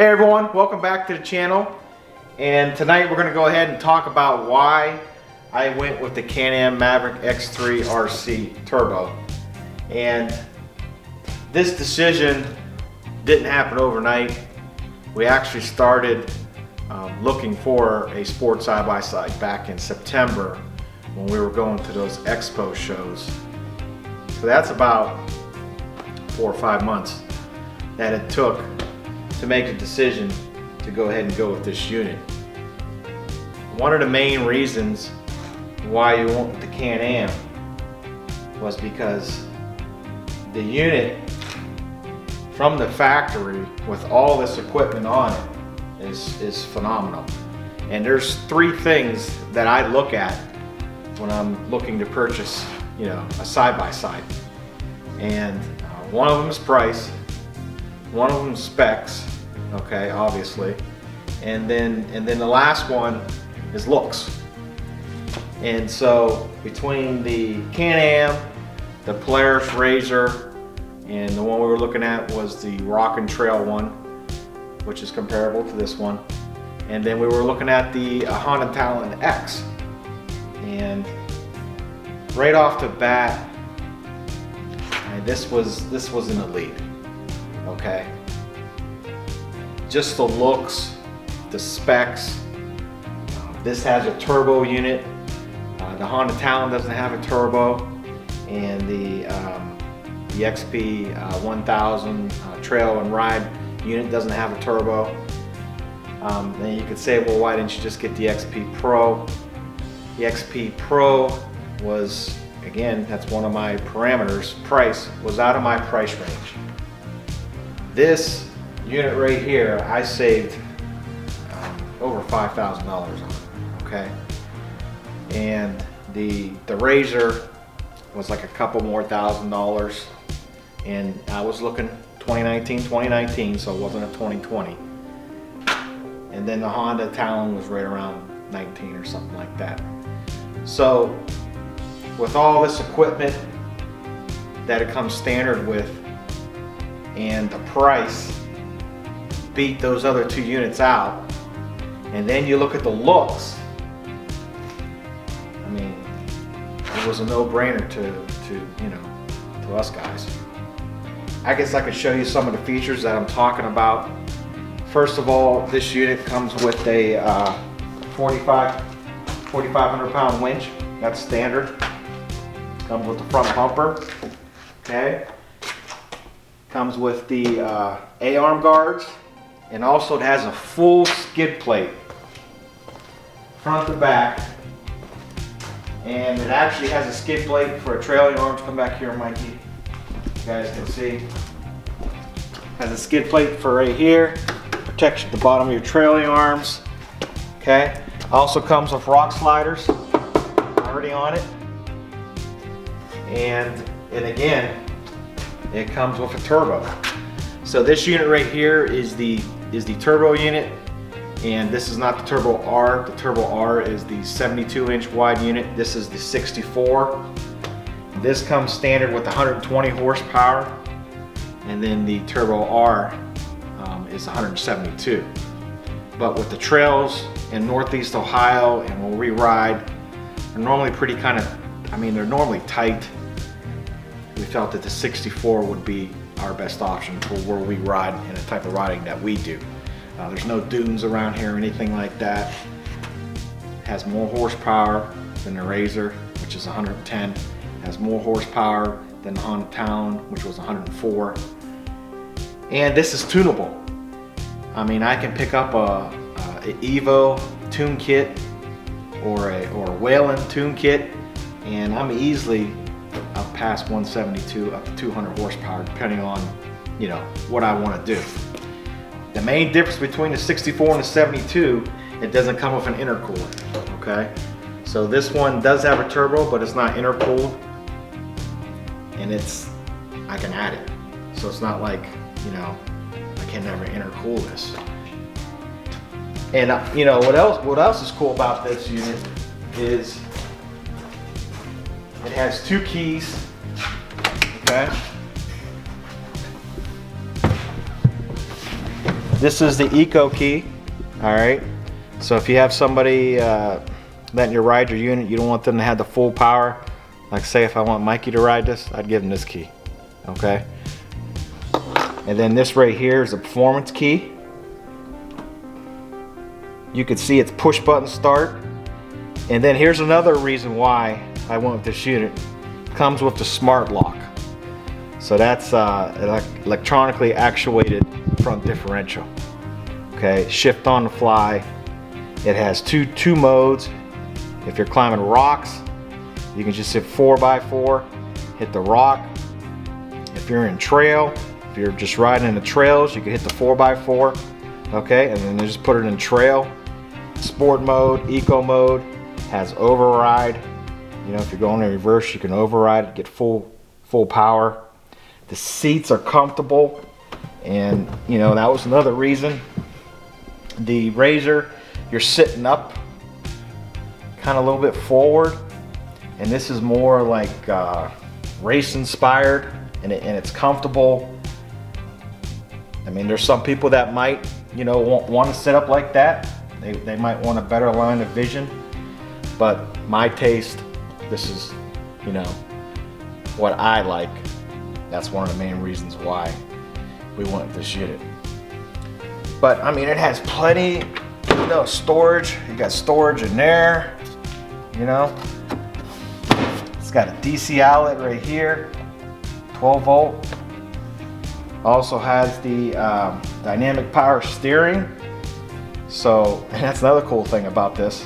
Hey everyone, welcome back to the channel. And tonight we're going to go ahead and talk about why I went with the Can-Am Maverick X3 RC Turbo. And this decision didn't happen overnight. We actually started looking for a sport side-by-side back in September when we were going to those expo shows. So that's about 4 or 5 months that it took to make a decision to go ahead and go with this unit. One of the main reasons why you went with the Can-Am was because the unit from the factory with all this equipment on it is phenomenal. And there's 3 things that I look at when I'm looking to purchase, a side-by-side. And one of them is price, one of them is specs, okay, obviously, and then the last one is looks. And so between the Can-Am, the Polaris Rzr, and the one we were looking at was the Rock and Trail one, which is comparable to this one, and then we were looking at the Honda Talon X. And right off the bat, this was in the lead, okay? Just the looks, the specs. This has a turbo unit. The Honda Talon doesn't have a turbo, and the XP 1000 Trail and Ride unit doesn't have a turbo. Then you could say, well, why didn't you just get the XP Pro? The XP Pro was, again, that's one of my parameters. Price was out of my price range. This unit right here, I saved over $5,000 on it, okay? And the Rzr was like a couple more $1,000, and I was looking 2019, so it wasn't a 2020. And then the Honda Talon was right around 19 or something like that. So with all this equipment that it comes standard with, and the price beat those other 2 units out, and then you look at the looks, I mean, it was a no-brainer to us guys. I guess I could show you some of the features that I'm talking about. First of all, this unit comes with a 4,500 pound winch. That's standard. Comes with the front bumper, okay? Comes with the A-arm guards, and also it has a full skid plate, front to back. And it actually has a skid plate for a trailing arm. Come back here, Mikey. You guys can see. Has a skid plate for right here. Protects the bottom of your trailing arms. Okay. Also comes with rock sliders already on it. And again, it comes with a turbo. So this unit right here is the turbo unit, and this is not the Turbo R. The Turbo R is the 72-inch wide unit. This is the 64. This comes standard with 120 horsepower, and then the Turbo R is 172. But with the trails in Northeast Ohio and where we ride, they're normally they're normally tight. We felt that the 64 would be our best option for where we ride and the type of riding that we do. There's no dunes around here or anything like that. It has more horsepower than the Rzr, which is 110. It has more horsepower than the Honda Talon, which was 104. And this is tunable. I mean, I can pick up a Evo tune kit or a Whelen tune kit, and I'm easily up past 172 up to 200 horsepower, depending on what I want to do. The main difference between the 64 and the 72, it doesn't come with an intercooler, okay? So this one does have a turbo, but it's not intercooled, and I can add it. So it's not like, I can never intercool this. And what else is cool about this unit is it has 2 keys, okay? This is the Eco key. All right. So if you have somebody letting you ride your unit, you don't want them to have the full power. Like say if I want Mikey to ride this, I'd give him this key. Okay. And then this right here is a performance key. You can see it's push button start. And then here's another reason why I went with this unit. It comes with the smart lock. So that's electronically actuated front differential. Okay, shift on the fly. It has two modes. If you're climbing rocks, you can just hit 4x4, hit the rock. If you're in trail, if you're just riding in the trails, you can hit the 4x4. Okay, and then just put it in trail. Sport mode, eco mode, has override. You know, if you're going in reverse, you can override it, get full power. The seats are comfortable, and you know that was another reason. The Rzr, you're sitting up, kind of a little bit forward, and this is more like race inspired, and it's comfortable. I mean, there's some people that might, you know, want to sit up like that. They might want a better line of vision, but my taste, this is, you know, what I like. That's one of the main reasons why we went with this unit. But I mean, it has plenty, you know, storage. You got storage in there, you know. It's got a DC outlet right here, 12 volt. Also has the dynamic power steering. So, and that's another cool thing about this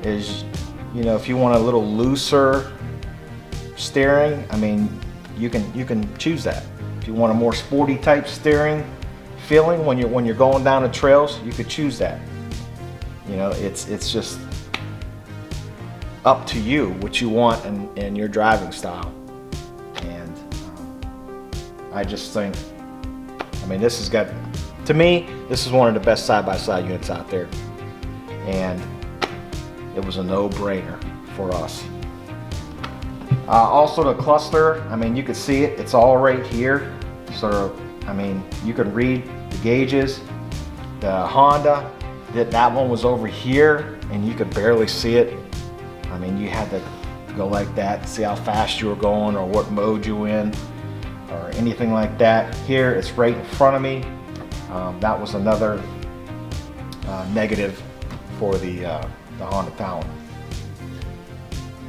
is, you know, if you want a little looser steering, I mean, you can choose that. If you want a more sporty type steering feeling when you're going down the trails, you could choose that. You know, it's just up to you what you want in your driving style. And I just think, I mean, this has got, to me, this is one of the best side-by-side units out there, and it was a no-brainer for us. Also the cluster, I mean, you can see it, it's all right here. So, I mean, you can read the gauges. The Honda, that one was over here, and you could barely see it. I mean, you had to go like that, see how fast you were going or what mode you in or anything like that. Here, it's right in front of me. That was another negative for the Honda Talon.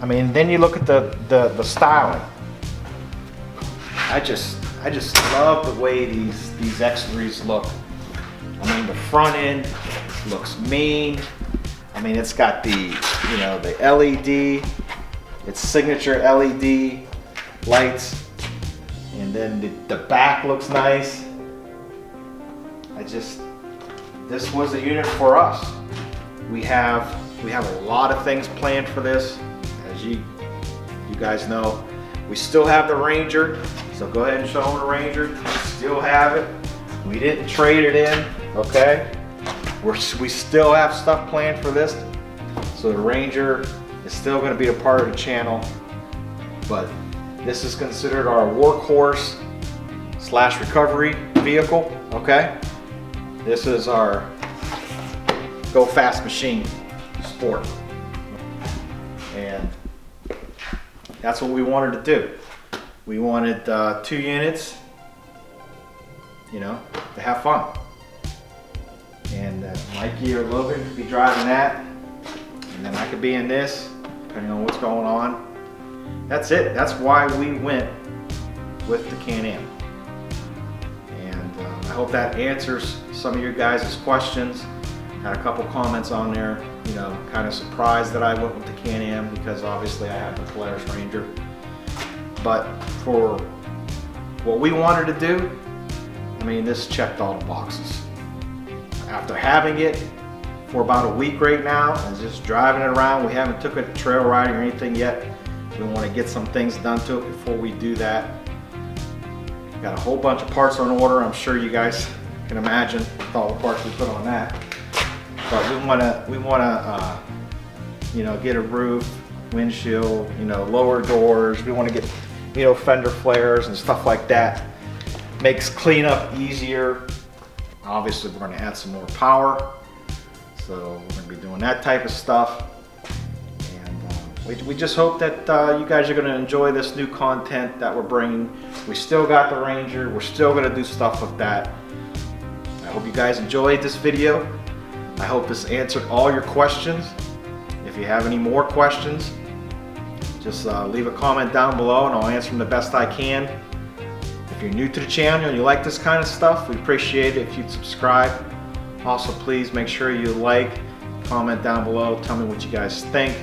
I mean, then you look at the styling. I just love the way these X3s look. I mean, the front end looks mean. I mean, it's got the, you know, the LED, its signature LED lights, and then the back looks nice. This was a unit for us. We have a lot of things planned for this. As you guys know, we still have the Ranger, so go ahead and show them the Ranger. We still have it. We didn't trade it in, okay? We still have stuff planned for this, so the Ranger is still going to be a part of the channel, but this is considered our workhorse / recovery vehicle, okay? This is our go fast machine sport, and that's what we wanted to do. We wanted 2 units, you know, to have fun. And Mikey or Logan could be driving that, and then I could be in this, depending on what's going on. That's it. That's why we went with the Can-Am. And I hope that answers some of your guys' questions. Had a couple comments on there, you know, kind of surprised that I went with the Can-Am because obviously I have the Polaris Ranger. But for what we wanted to do, I mean, this checked all the boxes. After having it for about a week right now and just driving it around, we haven't took it trail riding or anything yet. We want to get some things done to it before we do that. Got a whole bunch of parts on order. I'm sure you guys can imagine with all the parts we put on that. But we want to, you know, get a roof, windshield, you know, lower doors. We want to get, you know, fender flares and stuff like that. Makes cleanup easier. obviously we're going to add some more power. So we're going to be doing that type of stuff. And we just hope that you guys are going to enjoy this new content that we're bringing. We still got the Ranger. We're still going to do stuff with that. I hope you guys enjoyed this video. I hope this answered all your questions. If you have any more questions, just leave a comment down below and I'll answer them the best I can. If you're new to the channel and you like this kind of stuff, we appreciate it if you'd subscribe. Also, please make sure you like, comment down below, tell me what you guys think.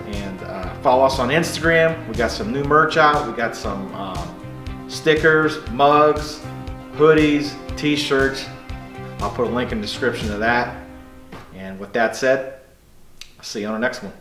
And follow us on Instagram. We got some new merch out. We got some stickers, mugs, hoodies, t-shirts. I'll put a link in the description of that. And with that said, I'll see you on the next one.